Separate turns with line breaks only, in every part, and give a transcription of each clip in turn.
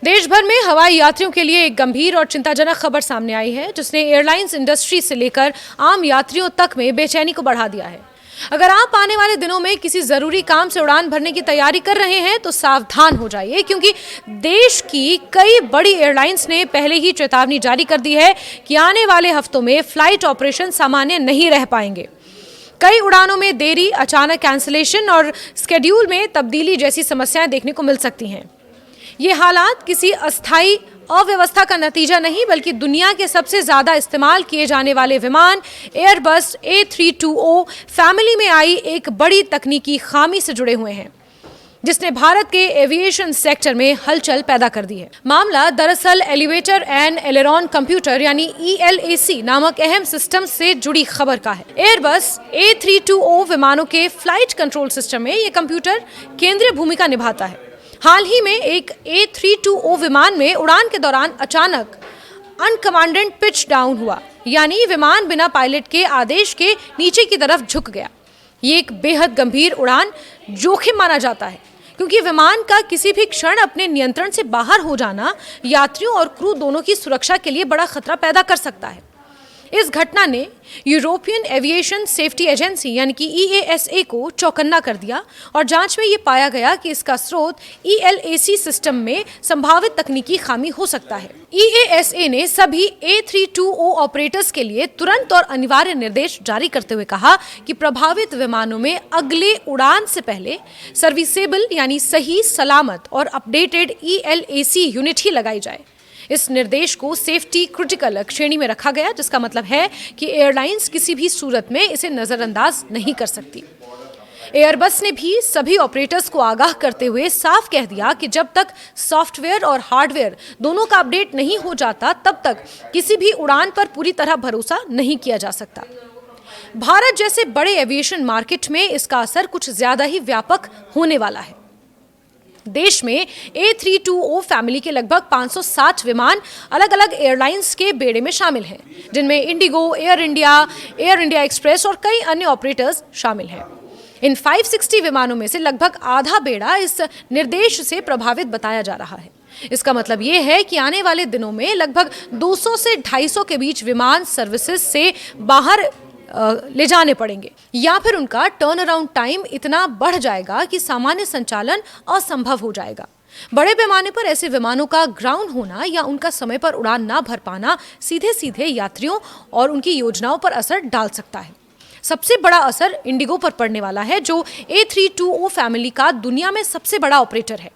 देश भर में हवाई यात्रियों के लिए एक गंभीर और चिंताजनक खबर सामने आई है, जिसने एयरलाइंस इंडस्ट्री से लेकर आम यात्रियों तक में बेचैनी को बढ़ा दिया है। अगर आप आने वाले दिनों में किसी जरूरी काम से उड़ान भरने की तैयारी कर रहे हैं तो सावधान हो जाइए, क्योंकि देश की कई बड़ी एयरलाइंस ने पहले ही चेतावनी जारी कर दी है कि आने वाले हफ्तों में फ्लाइट ऑपरेशन सामान्य नहीं रह पाएंगे। कई उड़ानों में देरी, अचानक कैंसिलेशन और स्केड्यूल में तब्दीली जैसी समस्याएं देखने को मिल सकती हैं। ये हालात किसी अस्थायी अव्यवस्था का नतीजा नहीं, बल्कि दुनिया के सबसे ज्यादा इस्तेमाल किए जाने वाले विमान एयरबस A320 फैमिली में आई एक बड़ी तकनीकी खामी से जुड़े हुए हैं, जिसने भारत के एविएशन सेक्टर में हलचल पैदा कर दी है। मामला दरअसल एलिवेटर एंड एलेरॉन कंप्यूटर यानी ELAC नामक अहम सिस्टम से जुड़ी खबर का है। एयरबस A320 विमानों के फ्लाइट कंट्रोल सिस्टम में ये कंप्यूटर केंद्रीय भूमिका निभाता है। हाल ही में एक A320 विमान में उड़ान के दौरान अचानक अनकमांडेड पिच डाउन हुआ, यानी विमान बिना पायलट के आदेश के नीचे की तरफ झुक गया। ये एक बेहद गंभीर उड़ान जोखिम माना जाता है, क्योंकि विमान का किसी भी क्षण अपने नियंत्रण से बाहर हो जाना यात्रियों और क्रू दोनों की सुरक्षा के लिए बड़ा खतरा पैदा कर सकता है। इस घटना ने यूरोपियन एविएशन सेफ्टी एजेंसी यानी कि EASA को चौकन्ना कर दिया और जांच में ये पाया गया कि इसका स्रोत ELAC सिस्टम में संभावित तकनीकी खामी हो सकता है। EASA ने सभी A320 ऑपरेटर्स के लिए तुरंत और अनिवार्य निर्देश जारी करते हुए कहा कि प्रभावित विमानों में अगले उड़ान से पहले सर्विसेबल यानी सही, सलामत और अपडेटेड ELAC यूनिट ही लगाई जाए। इस निर्देश को सेफ्टी क्रिटिकल श्रेणी में रखा गया, जिसका मतलब है कि एयरलाइंस किसी भी सूरत में इसे नजरअंदाज नहीं कर सकती। एयरबस ने भी सभी ऑपरेटर्स को आगाह करते हुए साफ कह दिया कि जब तक सॉफ्टवेयर और हार्डवेयर दोनों का अपडेट नहीं हो जाता, तब तक किसी भी उड़ान पर पूरी तरह भरोसा नहीं किया जा सकता। भारत जैसे बड़े एविएशन मार्केट में इसका असर कुछ ज्यादा ही व्यापक होने वाला है। देश में A320 फैमिली के लगभग 560 विमान अलग अलग एयरलाइंस के बेड़े में शामिल हैं, जिनमें इंडिगो, एयर इंडिया एक्सप्रेस और कई अन्य ऑपरेटर्स शामिल हैं। इन 560 विमानों में से लगभग आधा बेड़ा इस निर्देश से प्रभावित बताया जा रहा है। इसका मतलब ये है कि आने वाले दिनों में लगभग 200 से 250 के बीच विमान सर्विसेज से बाहर ले जाने पड़ेंगे, या फिर उनका टर्न अराउंड टाइम इतना बढ़ जाएगा कि सामान्य संचालन असंभव हो जाएगा। बड़े पैमाने पर ऐसे विमानों का ग्राउंड होना या उनका समय पर उड़ान ना भर पाना सीधे सीधे यात्रियों और उनकी योजनाओं पर असर डाल सकता है। सबसे बड़ा असर इंडिगो पर पड़ने वाला है, जो A320 फैमिली का दुनिया में सबसे बड़ा ऑपरेटर है।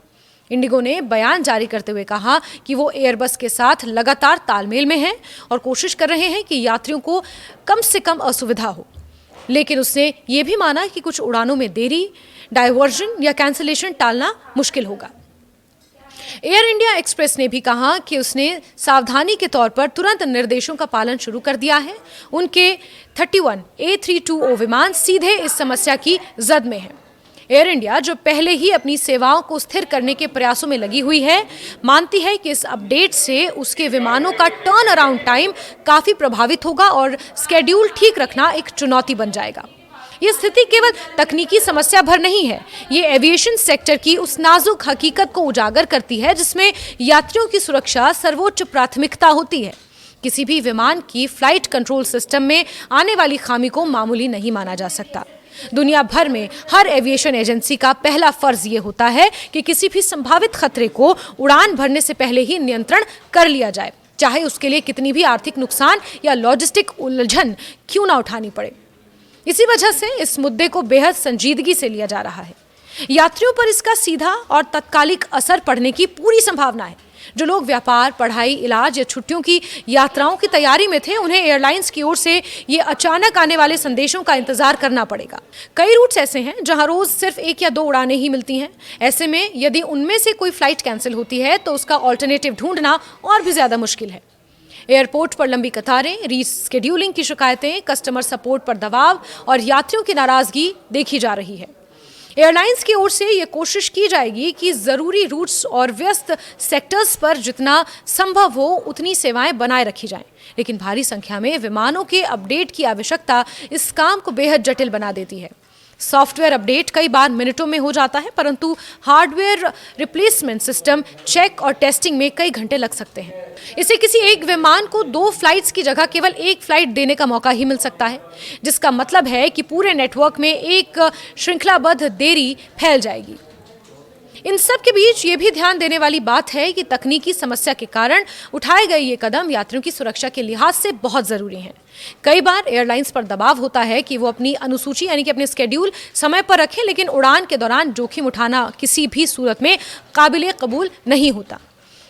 इंडिगो ने बयान जारी करते हुए कहा कि वो एयरबस के साथ लगातार तालमेल में है और कोशिश कर रहे हैं कि यात्रियों को कम से कम असुविधा हो, लेकिन उसने ये भी माना कि कुछ उड़ानों में देरी, डायवर्जन या कैंसिलेशन टालना मुश्किल होगा। एयर इंडिया एक्सप्रेस ने भी कहा कि उसने सावधानी के तौर पर तुरंत निर्देशों का पालन शुरू कर दिया है। उनके 31 A320 विमान सीधे इस समस्या की जद में है। एयर इंडिया, जो पहले ही अपनी सेवाओं को स्थिर करने के प्रयासों में लगी हुई है, मानती है कि इस अपडेट से उसके विमानों का टर्न अराउंड टाइम काफी प्रभावित होगा और स्केड्यूल ठीक रखना एक चुनौती बन जाएगा। ये स्थिति केवल तकनीकी समस्या भर नहीं है, ये एविएशन सेक्टर की उस नाजुक हकीकत को उजागर करती है जिसमें यात्रियों की सुरक्षा सर्वोच्च प्राथमिकता होती है। किसी भी विमान की फ्लाइट कंट्रोल सिस्टम में आने वाली खामी को मामूली नहीं माना जा सकता। दुनिया भर में हर एविएशन एजेंसी का पहला फर्ज ये होता है कि किसी भी संभावित खतरे को उड़ान भरने से पहले ही नियंत्रण कर लिया जाए, चाहे उसके लिए कितनी भी आर्थिक नुकसान या लॉजिस्टिक उलझन क्यों ना उठानी पड़े। इसी वजह से इस मुद्दे को बेहद संजीदगी से लिया जा रहा है। यात्रियों पर इसका सीधा और तत्कालिक असर पड़ने की पूरी संभावना है। जो लोग व्यापार, पढ़ाई, इलाज या छुट्टियों की यात्राओं की तैयारी में थे, उन्हें एयरलाइंस की ओर से ये अचानक आने वाले संदेशों का इंतजार करना पड़ेगा। कई रूट्स ऐसे हैं जहां रोज सिर्फ 1 या 2 उड़ानें ही मिलती हैं। ऐसे में यदि उनमें से कोई फ्लाइट कैंसिल होती है तो उसका ऑल्टरनेटिव ढूंढना और भी ज्यादा मुश्किल है। एयरपोर्ट पर लंबी कतारें, रीस्केड्यूलिंग की शिकायतें, कस्टमर सपोर्ट पर दबाव और यात्रियों की नाराजगी देखी जा रही है। एयरलाइंस की ओर से ये कोशिश की जाएगी कि जरूरी रूट्स और व्यस्त सेक्टर्स पर जितना संभव हो उतनी सेवाएं बनाए रखी जाएं, लेकिन भारी संख्या में विमानों के अपडेट की आवश्यकता इस काम को बेहद जटिल बना देती है। सॉफ्टवेयर अपडेट कई बार मिनटों में हो जाता है, परंतु हार्डवेयर रिप्लेसमेंट सिस्टम चेक और टेस्टिंग में कई घंटे लग सकते हैं। इसे किसी एक विमान को 2 फ्लाइट्स की जगह केवल 1 फ्लाइट देने का मौका ही मिल सकता है, जिसका मतलब है कि पूरे नेटवर्क में एक श्रृंखलाबद्ध देरी फैल जाएगी। इन सब के बीच ये भी ध्यान देने वाली बात है कि तकनीकी समस्या के कारण उठाए गए ये कदम यात्रियों की सुरक्षा के लिहाज से बहुत जरूरी हैं। कई बार एयरलाइंस पर दबाव होता है कि वो अपनी अनुसूची यानी कि अपने स्केड्यूल समय पर रखें, लेकिन उड़ान के दौरान जोखिम उठाना किसी भी सूरत में काबिल कबूल नहीं होता।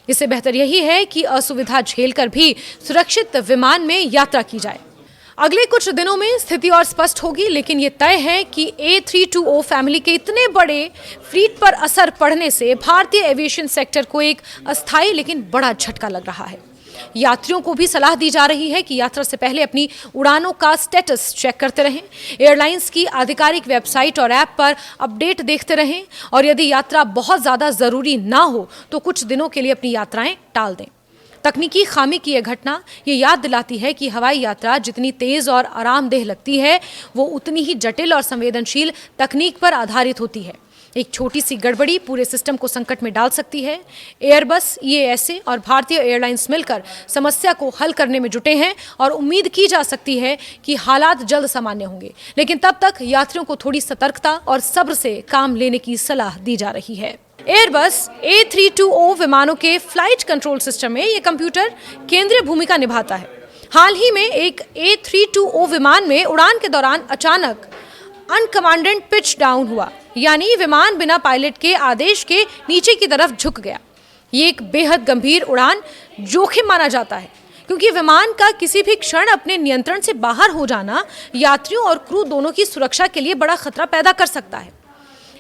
इससे बेहतर यही है कि असुविधा झेलकर भी सुरक्षित विमान में यात्रा की जाए। अगले कुछ दिनों में स्थिति और स्पष्ट होगी, लेकिन ये तय है कि A320 फैमिली के इतने बड़े फ्लीट पर असर पड़ने से भारतीय एविएशन सेक्टर को एक अस्थायी लेकिन बड़ा झटका लग रहा है। यात्रियों को भी सलाह दी जा रही है कि यात्रा से पहले अपनी उड़ानों का स्टेटस चेक करते रहें, एयरलाइंस की आधिकारिक वेबसाइट और ऐप पर अपडेट देखते रहें और यदि यात्रा बहुत ज़्यादा ज़रूरी ना हो तो कुछ दिनों के लिए अपनी यात्राएं टाल दें। तकनीकी खामी की यह घटना ये याद दिलाती है कि हवाई यात्रा जितनी तेज और आरामदेह लगती है, वो उतनी ही जटिल और संवेदनशील तकनीक पर आधारित होती है। एक छोटी सी गड़बड़ी पूरे सिस्टम को संकट में डाल सकती है। एयरबस, EASA और भारतीय एयरलाइंस मिलकर समस्या को हल करने में जुटे हैं और उम्मीद की जा सकती है कि हालात जल्द सामान्य होंगे, लेकिन तब तक यात्रियों को थोड़ी सतर्कता और सब्र से काम लेने की सलाह दी जा रही है। एयरबस A320 विमानों के फ्लाइट कंट्रोल सिस्टम में ये कंप्यूटर केंद्रीय भूमिका निभाता है। हाल ही में एक A320 विमान में उड़ान के दौरान अचानक अनकमांडेड पिच डाउन हुआ, यानी विमान बिना पायलट के आदेश के नीचे की तरफ झुक गया। ये एक बेहद गंभीर उड़ान जोखिम माना जाता है, क्योंकि विमान का किसी भी क्षण अपने नियंत्रण से बाहर हो जाना यात्रियों और क्रू दोनों की सुरक्षा के लिए बड़ा खतरा पैदा कर सकता है।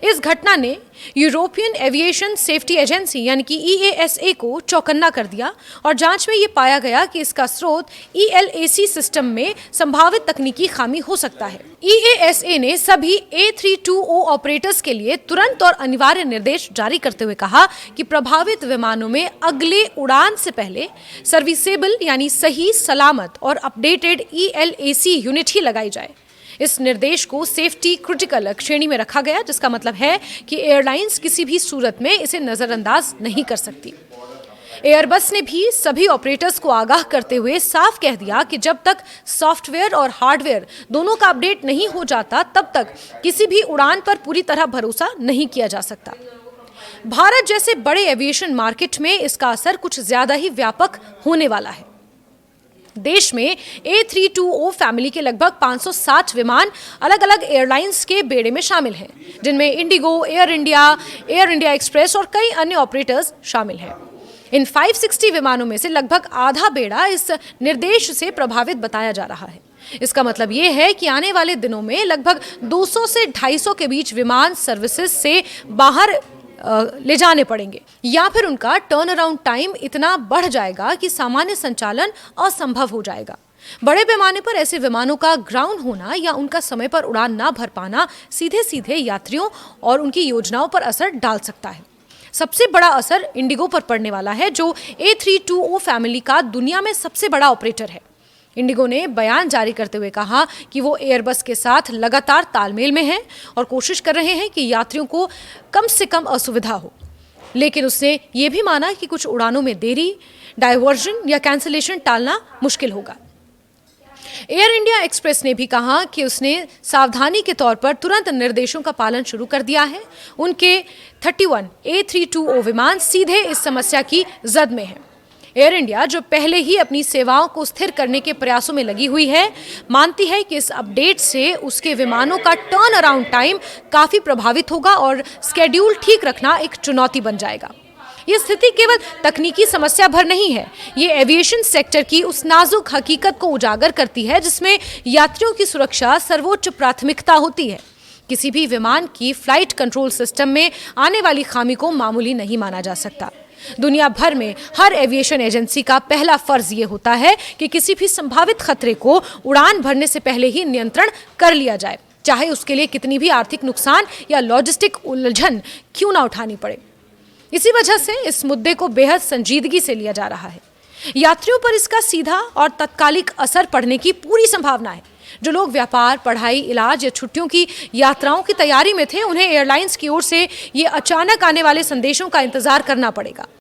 इस घटना ने यूरोपियन एविएशन सेफ्टी एजेंसी यानी कि EASA को चौकन्ना कर दिया और जांच में ये पाया गया कि इसका स्रोत ELAC सिस्टम में संभावित तकनीकी खामी हो सकता है। EASA ने सभी A320 ऑपरेटर्स के लिए तुरंत और अनिवार्य निर्देश जारी करते हुए कहा कि प्रभावित विमानों में अगले उड़ान से पहले सर्विसेबल यानी सही, सलामत और अपडेटेड ELAC यूनिट ही लगाई जाए। इस निर्देश को सेफ्टी क्रिटिकल श्रेणी में रखा गया, जिसका मतलब है कि एयरलाइंस किसी भी सूरत में इसे नजरअंदाज नहीं कर सकती। एयरबस ने भी सभी ऑपरेटर्स को आगाह करते हुए साफ कह दिया कि जब तक सॉफ्टवेयर और हार्डवेयर दोनों का अपडेट नहीं हो जाता, तब तक किसी भी उड़ान पर पूरी तरह भरोसा नहीं किया जा सकता। भारत जैसे बड़े एविएशन मार्केट में इसका असर कुछ ज्यादा ही व्यापक होने वाला है। देश में A320 फैमिली के लगभग 560 विमान अलग अलग एयरलाइंस के बेड़े में शामिल हैं, जिनमें इंडिगो, एयर इंडिया एक्सप्रेस और कई अन्य ऑपरेटर्स शामिल हैं। इन 560 विमानों में से लगभग आधा बेड़ा इस निर्देश से प्रभावित बताया जा रहा है। इसका मतलब ये है कि आने वाले दिनों में लगभग 200 से 250 के बीच विमान सर्विसेज से बाहर ले जाने पड़ेंगे, या फिर उनका टर्न अराउंड टाइम इतना बढ़ जाएगा कि सामान्य संचालन असंभव हो जाएगा। बड़े पैमाने पर ऐसे विमानों का ग्राउंड होना या उनका समय पर उड़ान ना भर पाना सीधे सीधे यात्रियों और उनकी योजनाओं पर असर डाल सकता है। सबसे बड़ा असर इंडिगो पर पड़ने वाला है, जो A320 फैमिली का दुनिया में सबसे बड़ा ऑपरेटर है। इंडिगो ने बयान जारी करते हुए कहा कि वो एयरबस के साथ लगातार तालमेल में है और कोशिश कर रहे हैं कि यात्रियों को कम से कम असुविधा हो, लेकिन उसने ये भी माना कि कुछ उड़ानों में देरी, डाइवर्जन या कैंसिलेशन टालना मुश्किल होगा। एयर इंडिया एक्सप्रेस ने भी कहा कि उसने सावधानी के तौर पर तुरंत निर्देशों का पालन शुरू कर दिया है। उनके 31 A320 विमान सीधे इस समस्या की जद में हैं। एयर इंडिया, जो पहले ही अपनी सेवाओं को स्थिर करने के प्रयासों में लगी हुई है, मानती है कि इस अपडेट से उसके विमानों का टर्न अराउंड टाइम काफी प्रभावित होगा और स्केड्यूल ठीक रखना एक चुनौती बन जाएगा। ये स्थिति केवल तकनीकी समस्या भर नहीं है, ये एविएशन सेक्टर की उस नाजुक हकीकत को उजागर करती है जिसमें यात्रियों की सुरक्षा सर्वोच्च प्राथमिकता होती है। किसी भी विमान की फ्लाइट कंट्रोल सिस्टम में आने वाली खामी को मामूली नहीं माना जा सकता। दुनिया भर में हर एविएशन एजेंसी का पहला फर्ज ये होता है कि किसी भी संभावित खतरे को उड़ान भरने से पहले ही नियंत्रण कर लिया जाए, चाहे उसके लिए कितनी भी आर्थिक नुकसान या लॉजिस्टिक उलझन क्यों ना उठानी पड़े। इसी वजह से इस मुद्दे को बेहद संजीदगी से लिया जा रहा है। यात्रियों पर इसका सीधा और तत्कालिक असर पड़ने की पूरी संभावना है। जो लोग व्यापार, पढ़ाई, इलाज या छुट्टियों की यात्राओं की तैयारी में थे, उन्हें एयरलाइंस की ओर से ये अचानक आने वाले संदेशों का इंतजार करना पड़ेगा।